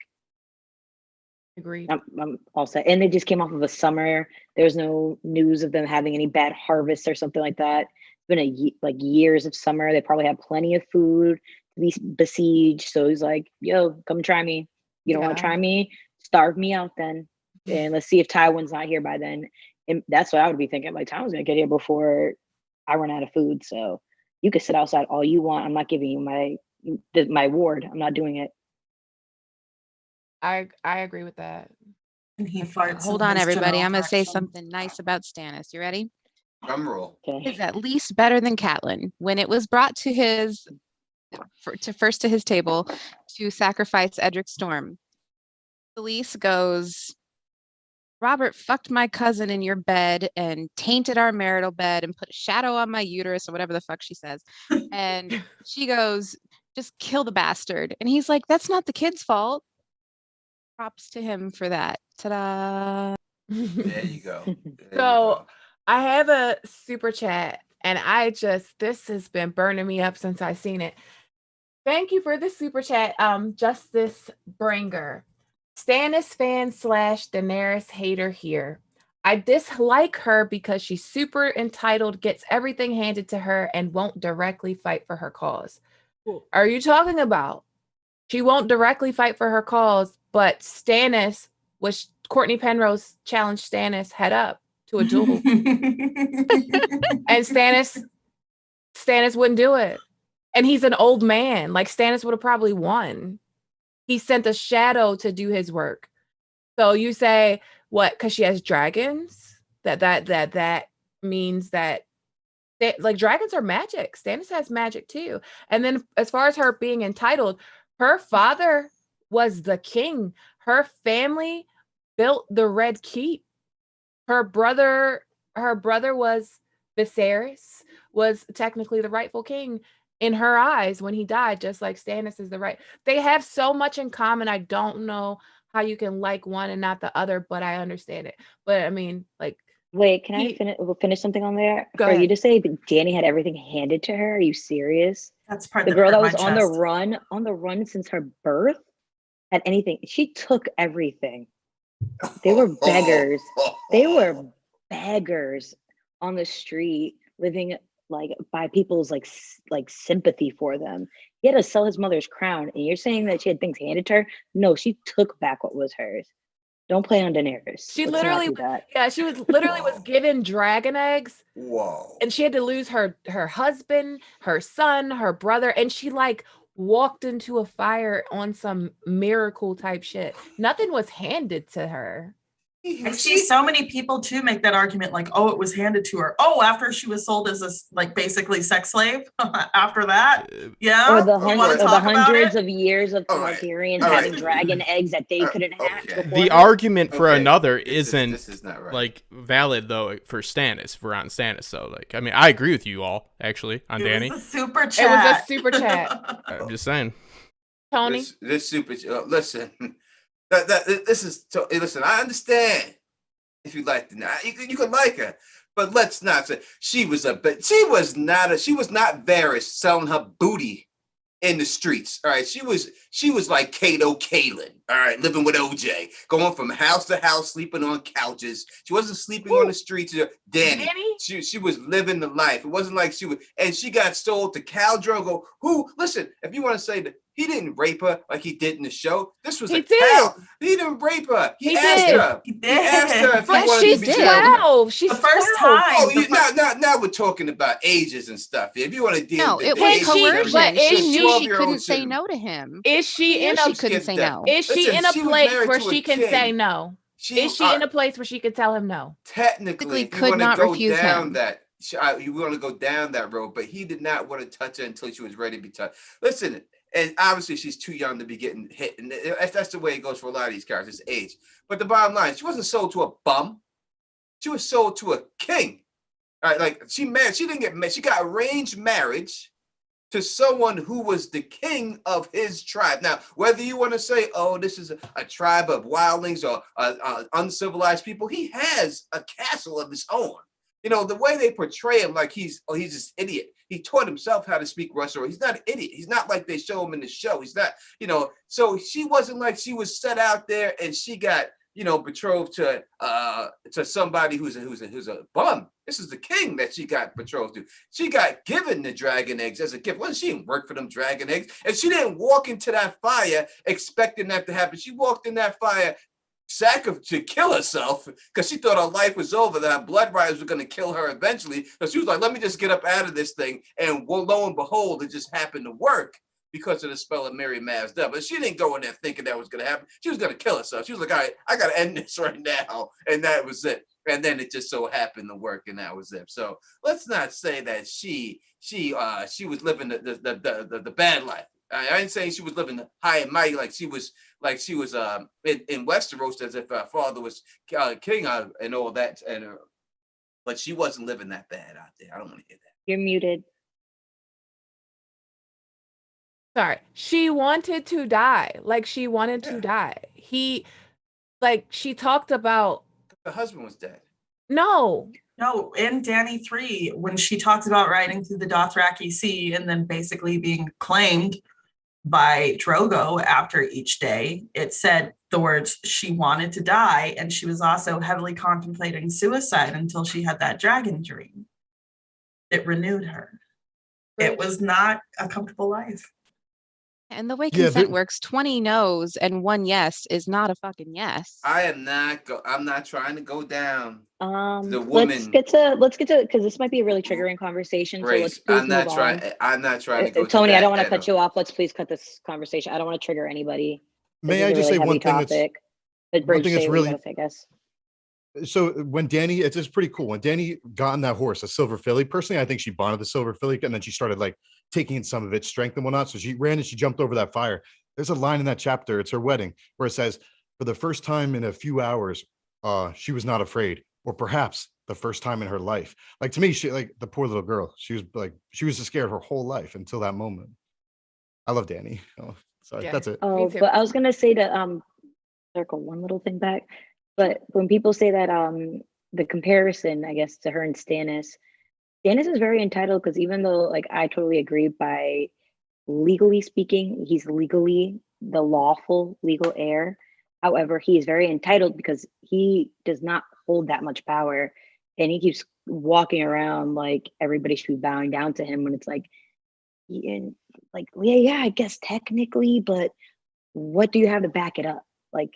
agreed. I'm all set. And they just came off of a summer. There's no news of them having any bad harvests or something like that. It's been years of summer. They probably have plenty of food to be besieged. So he's like, yo, come try me. You don't want to try me? Starve me out then. And let's see if Tywin's not here by then. And that's what I would be thinking. Like, Tywin's going to get here before I run out of food. So you can sit outside all you want. I'm not giving you my ward. I'm not doing it. I agree with that. And he farts. Hold on, everybody. I'm going to say something nice about Stannis. You ready? Drum roll. Okay. Is at least better than Catelyn. When it was brought to his table to sacrifice Edric Storm, Khaleesi goes, Robert fucked my cousin in your bed and tainted our marital bed and put a shadow on my uterus or whatever the fuck she says. And she goes, just kill the bastard. And he's like, that's not the kid's fault. Props to him for that. Ta-da! There you go. There you So go. I have a super chat, and this has been burning me up since I seen it. Thank you for the super chat, Justice Bringer. Stannis fan / Daenerys hater here. I dislike her because she's super entitled, gets everything handed to her, and won't directly fight for her cause. Are you talking about she won't directly fight for her cause, but Stannis, which Courtney Penrose challenged Stannis head up to a duel, and Stannis wouldn't do it. And he's an old man. Like, Stannis would have probably won. He sent a shadow to do his work. So you say, what, because she has dragons? That means that like, dragons are magic. Stannis has magic too. And then as far as her being entitled, her father was the king. Her family built the Red Keep. Her brother was Viserys, was technically the rightful king in her eyes when he died, just like Stannis is the right. They have so much in common. I don't know how you can like one and not the other, but I understand it. But I mean, like, Wait, can I finish something on there? Go For you ahead. to say that Dany had everything handed to her? Are you serious? That's part The that girl hurt that my was chest. on the run since her birth, had anything. She took everything. They were beggars. They were beggars on the street, living like by people's like sympathy for them. He had to sell his mother's crown, and you're saying that she had things handed to her? No, she took back what was hers. Don't play on Daenerys. She Let's not literally, do that. yeah, she was literally was given dragon eggs, Whoa. and she had to lose her husband, her son, her brother, and she like walked into a fire on some miracle type shit. Nothing was handed to her. I see so many people too make that argument, like, oh, it was handed to her. Oh, after she was sold as a like basically sex slave. After that, yeah. Or the You want to the talk about hundreds it? of years of All right. Targaryens All having right. dragon eggs that they couldn't hatch Okay. before. The argument for Okay. another This isn't is not right. like valid though for Stannis, for on Stannis. So like, I mean, I agree with you all actually on Dany. It was a super It was chat. a super chat. I'm just saying. Tony, This super. Listen, this is. Listen, I understand if you like the, you could like her, but let's not say she was not Varys selling her booty in the streets. All right, she was like Kato Kalin. All right, living with OJ, going from house to house, sleeping on couches. She wasn't sleeping on the streets. Dany, she was living the life. It wasn't like and she got sold to Khal Drogo. Who, listen, if you want to say that he didn't rape her like he did in the show, this was he a did. Khal. He didn't rape her. He asked did. her. He He asked her if he But wanted she's to be jailed. 12. She's The first 12. time. Oh, the now we're talking about ages and stuff. If you want to deal No, with it the was ages and coercion. but everything, is She she- knew she 12-year-old couldn't say shouldn't- no to him. Is she She knew in she a couldn't skip say that. no. is she Listen, in a she was place married where to a she can king. say no? Is she in a place where she could tell him no? Technically, if you could want to not go refuse down him. that, you want to go down that road, but he did not want to touch her until she was ready to be touched. Listen, and obviously she's too young to be getting hit, and that's the way it goes for a lot of these characters, age. But the bottom line, she wasn't sold to a bum; she was sold to a king. All right, like she didn't get married. She got arranged marriage to someone who was the king of his tribe. Now, whether you want to say, oh, this is a tribe of wildlings or uncivilized people, he has a castle of his own. You know, the way they portray him like he's this idiot. He taught himself how to speak Russian. Or he's not an idiot. He's not like they show him in the show. He's not, so she wasn't like she was set out there and she got, betrothed to somebody who's a bum. This is the king that she got betrothed to. She got given the dragon eggs as a gift. Well, she didn't work for them dragon eggs, and she didn't walk into that fire expecting that to happen. She walked in that fire to kill herself because she thought her life was over, that her blood riders were going to kill her eventually. So she was like, let me just get up out of this thing. And lo and behold, it just happened to work because of the spell of Mary Mav's death. But she didn't go in there thinking that was going to happen. She was going to kill herself. She was like, all right, I got to end this right now. And that was it. And then it just so happened to work, and that was it. So let's not say that she was living the bad life. I ain't saying she was living high and mighty like she was in Westeros, as if her father was king and all that, but she wasn't living that bad out there. I don't want to hear that. You're muted. Sorry. She wanted to die. Like she wanted to die. She talked about The husband was dead. no. No, in Dany 3, when she talks about riding through the Dothraki Sea and then basically being claimed by Drogo after each day, it said the words she wanted to die, and she was also heavily contemplating suicide until she had that dragon dream. It renewed her. It was not a comfortable life. And the way Yeah, consent works, 20 no's and 1 yes is not a fucking yes. I'm not trying to go down the woman. Let's get to because this might be a really triggering conversation. So let's Grace. please I'm not move trying. on. I'm not trying to go. Tony, to I don't want to that cut you off. Let's please cut this conversation. I don't want to trigger anybody. May This I is a just really say heavy one thing that's topic. But one Bridge, thing say that's what you really gotta say, I guess. so when Dany, it's just pretty cool. When Dany got on that horse, a silver filly, personally, I think she bonded the silver filly, and then she started like taking in some of its strength and whatnot. So she ran and she jumped over that fire. There's a line in that chapter, it's her wedding, where it says, for the first time in a few hours, she was not afraid, or perhaps the first time in her life. Like to me, she like the poor little girl. She was scared her whole life until that moment. I love Dany. Oh, sorry, Yeah. that's it. Oh, too. but I was gonna say to circle one little thing back. But when people say that the comparison, I guess, to her and Stannis is very entitled because even though like I totally agree by legally speaking, he's legally the lawful legal heir. However, he is very entitled because he does not hold that much power and he keeps walking around like everybody should be bowing down to him when it's like, yeah, I guess technically, but what do you have to back it up? Like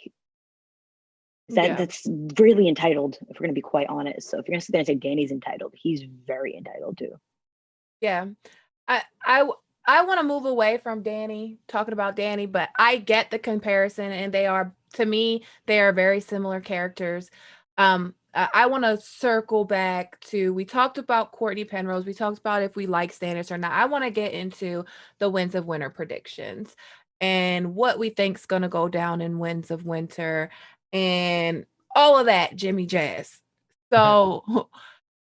that's really entitled, if we're gonna be quite honest. So if you're gonna say Dany's entitled, he's very entitled too. Yeah. I want to move away from Dany, talking about Dany, but I get the comparison and they are, to me, they are very similar characters. I want to circle back to, we talked about Courtney Penrose, we talked about if we like Stannis or not. I want to get into the Winds of Winter predictions and what we think's going to go down in Winds of Winter and all of that Jimmy Jazz. So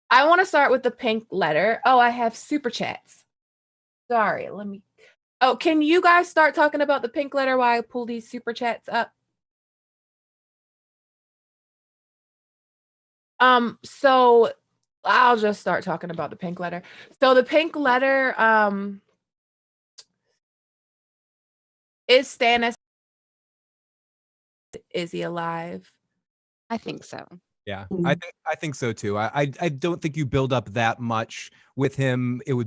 I want to start with the pink letter. Oh, I have super chats. Sorry, let me. Oh, can you guys start talking about the pink letter while I pull these super chats up? So I'll just start talking about the pink letter. So the pink letter, is Stannis. Is he alive? I think so. Yeah, I think so too. I don't think you build up that much with him. It would